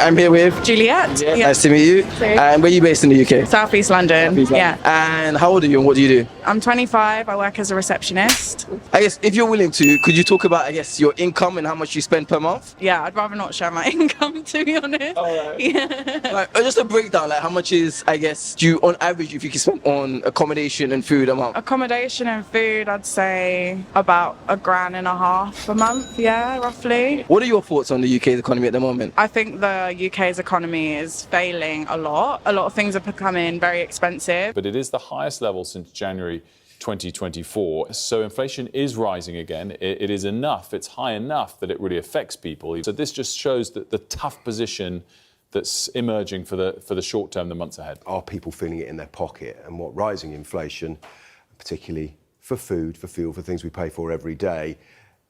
I'm here with Juliet. Yeah. Nice to meet you. And where are you based in the UK? South East London. Yeah. And how old are you and what do you do? I'm 25. I work as a receptionist. I guess if you're willing to, could you talk about, I guess, your income and how much you spend per month? Yeah, I'd rather not share my income, to be honest. Alright. Yeah. Like, just a breakdown, like how much is, I guess, do you, on average, if you can spend on accommodation and food a month? Accommodation and food, I'd say about £1.5 grand a month, yeah, roughly. What are your thoughts on the UK's economy at the moment? I think the UK's economy is failing a lot. A lot of things are becoming very expensive. But it is the highest level since January 2024. So inflation is rising again. It is enough, it's high enough that it really affects people. So this just shows that the tough position that's emerging for the short term, the months ahead. Are people feeling it in their pocket? And what rising inflation, particularly for food, for fuel, for things we pay for every day,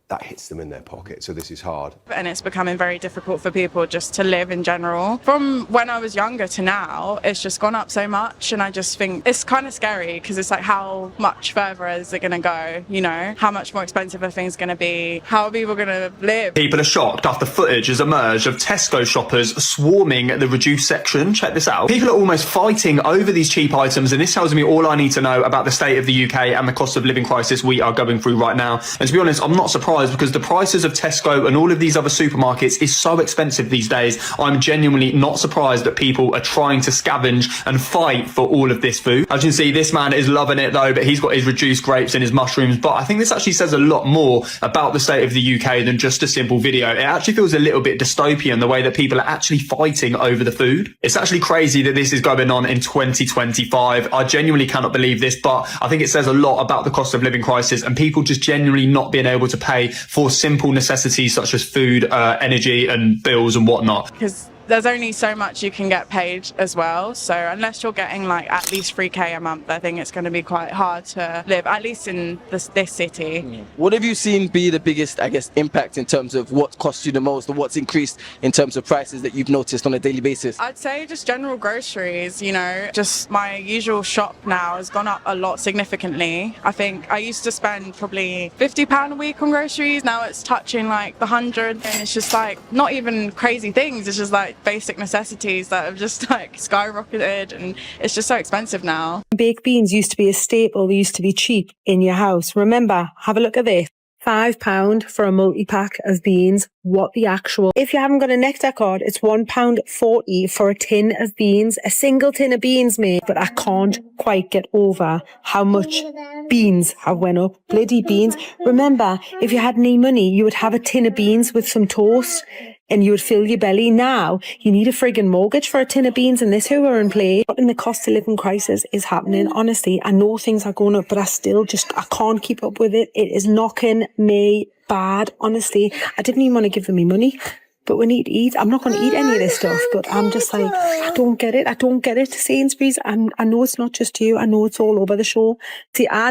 that hits them in their pocket, so this is hard. And it's becoming very difficult for people just to live in general. From when I was younger to now, it's just gone up so much, and I just think it's kind of scary because it's like, how much further is it going to go? You know, how much more expensive are things going to be? How are people going to live? People are shocked after footage has emerged of Tesco shoppers swarming the reduced section. Check this out. People are almost fighting over these cheap items, and this tells me all I need to know about the state of the UK and the cost of living crisis we are going through right now. And to be honest, I'm not surprised, because the prices of Tesco and all of these other supermarkets is so expensive these days. I'm genuinely not surprised that people are trying to scavenge and fight for all of this food. As you can see, this man is loving it though, but he's got his reduced grapes and his mushrooms. But I think this actually says a lot more about the state of the UK than just a simple video. It actually feels a little bit dystopian, the way that people are actually fighting over the food. It's actually crazy that this is going on in 2025. I genuinely cannot believe this, but I think it says a lot about the cost of living crisis and people just genuinely not being able to pay for simple necessities such as food, energy and bills and whatnot. Because there's only so much you can get paid as well, so unless you're getting like at least 3k a month, I think it's going to be quite hard to live, at least in this city. What have you seen be the biggest, I guess, impact in terms of what costs you the most, or what's increased in terms of prices that you've noticed on a daily basis? I'd say just general groceries, you know, just my usual shop now has gone up a lot significantly. I think I used to spend probably £50 a week on groceries, now it's touching like the 100, and it's just like not even crazy things, it's just like basic necessities that have just like skyrocketed, and it's just so expensive now. Baked beans used to be a staple, they used to be cheap in your house. Remember, have a look at this. £5 for a multi-pack of beans. What the actual... If you haven't got a Nectar card, it's £1.40 for a tin of beans. A single tin of beans, mate. But I can't quite get over how much beans have went up. Bloody beans. Remember, if you had any money, you would have a tin of beans with some toast and you would fill your belly. Now, you need a friggin' mortgage for a tin of beans, and this who are in play. And the cost of living crisis is happening. Honestly, I know things are going up, but I can't keep up with it. It is knocking me bad, honestly. I didn't even want to give them me money, but we need to eat. I'm not going to eat any of this stuff, but I'm just like, I don't get it. I don't get it. Sainsbury's, I know it's not just you. I know it's all over the show. See, I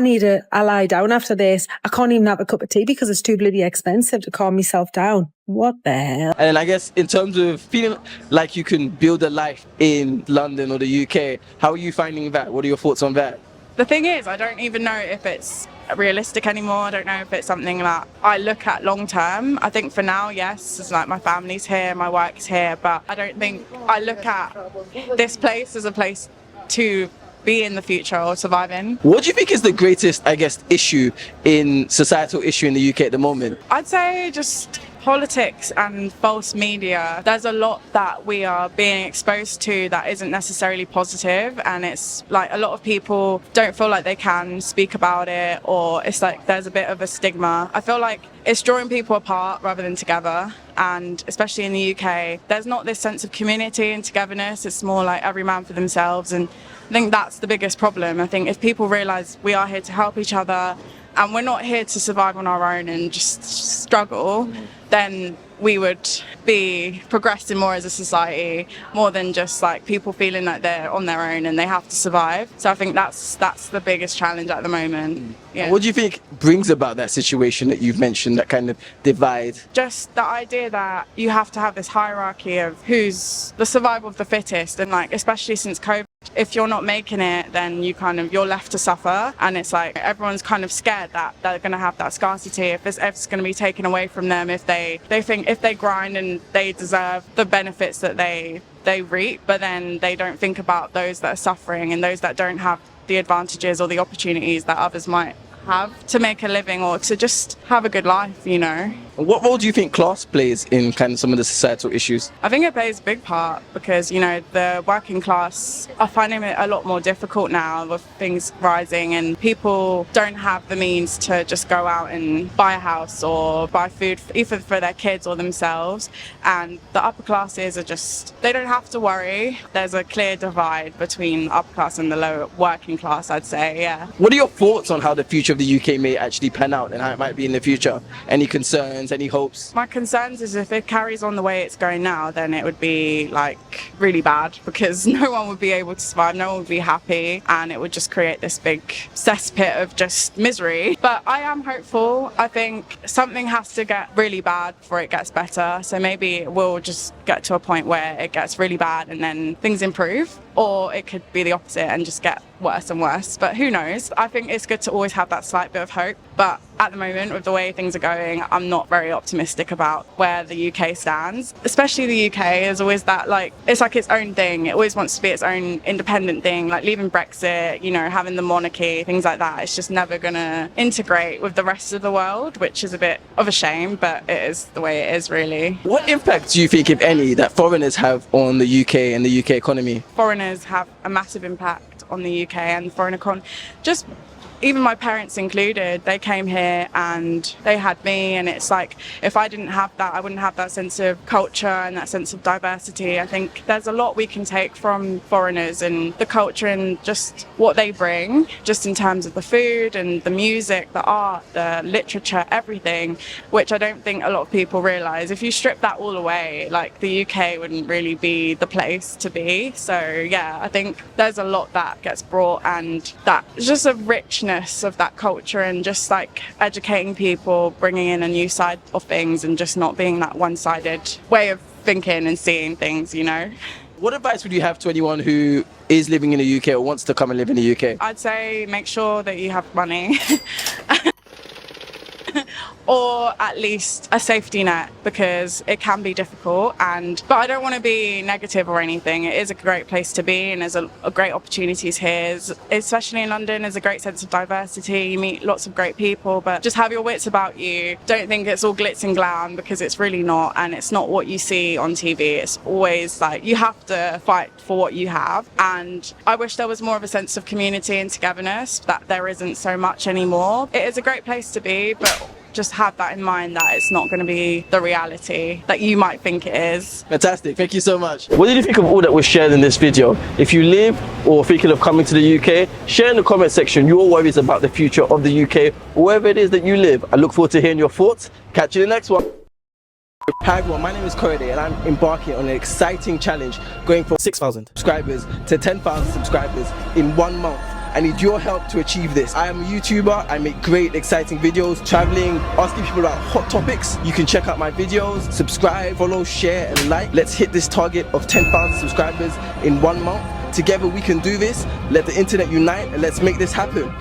lie down after this. I can't even have a cup of tea because it's too bloody expensive to calm myself down. What the hell? And I guess in terms of feeling like you can build a life in London or the UK, how are you finding that? What are your thoughts on that? The thing is, I don't even know if it's realistic anymore. I don't know if it's something that I look at long term. I think for now, yes, it's like my family's here, my work's here, but I don't think I look at this place as a place to be in the future or survive in. What do you think is the greatest, I guess, societal issue in the UK at the moment? I'd say just politics and false media. There's a lot that we are being exposed to that isn't necessarily positive, and it's like a lot of people don't feel like they can speak about it, or it's like there's a bit of a stigma. I feel like it's drawing people apart rather than together, and especially in the UK, there's not this sense of community and togetherness. It's more like every man for themselves, and I think that's the biggest problem. I think if people realise we are here to help each other and we're not here to survive on our own and just struggle, then we would be progressing more as a society, more than just like people feeling like they're on their own and they have to survive. So I think that's the biggest challenge at the moment. Yeah. What do you think brings about that situation that you've mentioned, that kind of divide? Just the idea that you have to have this hierarchy of who's the survival of the fittest, and like especially since COVID, If you're not making it, then you're left to suffer, and it's like everyone's kind of scared that they're going to have that scarcity if it's going to be taken away from them, if they think if they grind and they deserve the benefits that they reap, but then they don't think about those that are suffering and those that don't have the advantages or the opportunities that others might have to make a living or to just have a good life, you know. What role do you think class plays in kind of some of the societal issues? I think it plays a big part because, you know, the working class are finding it a lot more difficult now with things rising, and people don't have the means to just go out and buy a house or buy food either for their kids or themselves. And the upper classes are just, they don't have to worry. There's a clear divide between the upper class and the lower working class, I'd say, yeah. What are your thoughts on how the future of the UK may actually pan out and how it might be in the future? Any concerns, any hopes? My concerns is if it carries on the way it's going now, then it would be like really bad, because no one would be able to survive, no one would be happy, and it would just create this big cesspit of just misery. But I am hopeful. I think something has to get really bad before it gets better. So maybe it will just get to a point where it gets really bad and then things improve, or it could be the opposite and just get worse and worse. But who knows? I think it's good to always have that slight bit of hope. But at the moment, with the way things are going, I'm not very optimistic about where the UK stands. Especially the UK is always that, like, it's like its own thing. It always wants to be its own independent thing, like leaving Brexit, you know, having the monarchy, things like that. It's just never going to integrate with the rest of the world, which is a bit of a shame, but it is the way it is, really. What impact do you think, if any, that foreigners have on the UK and the UK economy? Foreigners have a massive impact on the UK and foreign economy. Just even my parents included, they came here and they had me, and it's like if I didn't have that, I wouldn't have that sense of culture and that sense of diversity. I think there's a lot we can take from foreigners and the culture and just what they bring, just in terms of the food and the music, the art, the literature, everything, which I don't think a lot of people realise. If you strip that all away, like, the UK wouldn't really be the place to be. So yeah, I think there's a lot that gets brought, and that just a richness of that culture, and just like educating people, bringing in a new side of things, and just not being that one-sided way of thinking and seeing things, you know. What advice would you have to anyone who is living in the UK or wants to come and live in the UK? I'd say make sure that you have money. Or at least a safety net, because it can be difficult. But I don't want to be negative or anything. It is a great place to be, and there's a great opportunities here, especially in London. There's a great sense of diversity. You meet lots of great people, but just have your wits about you. Don't think it's all glitz and glam, because it's really not, and it's not what you see on TV. It's always like you have to fight for what you have, and I wish there was more of a sense of community and togetherness that there isn't so much anymore. It is a great place to be, but just have that in mind, that it's not going to be the reality that you might think it is. Fantastic, thank you so much. What did you think of all that was shared in this video? If you live or thinking of coming to the UK, share in the comment section your worries about the future of the UK, wherever it is that you live. I look forward to hearing your thoughts. Catch you in the next one. Hi everyone, my name is Corey and I'm embarking on an exciting challenge, going from 6,000 subscribers to 10,000 subscribers in 1 month. I need your help to achieve this. I am a YouTuber, I make great exciting videos, traveling, asking people about hot topics. You can check out my videos, subscribe, follow, share and like. Let's hit this target of 10,000 subscribers in 1 month. Together we can do this. Let the internet unite and let's make this happen.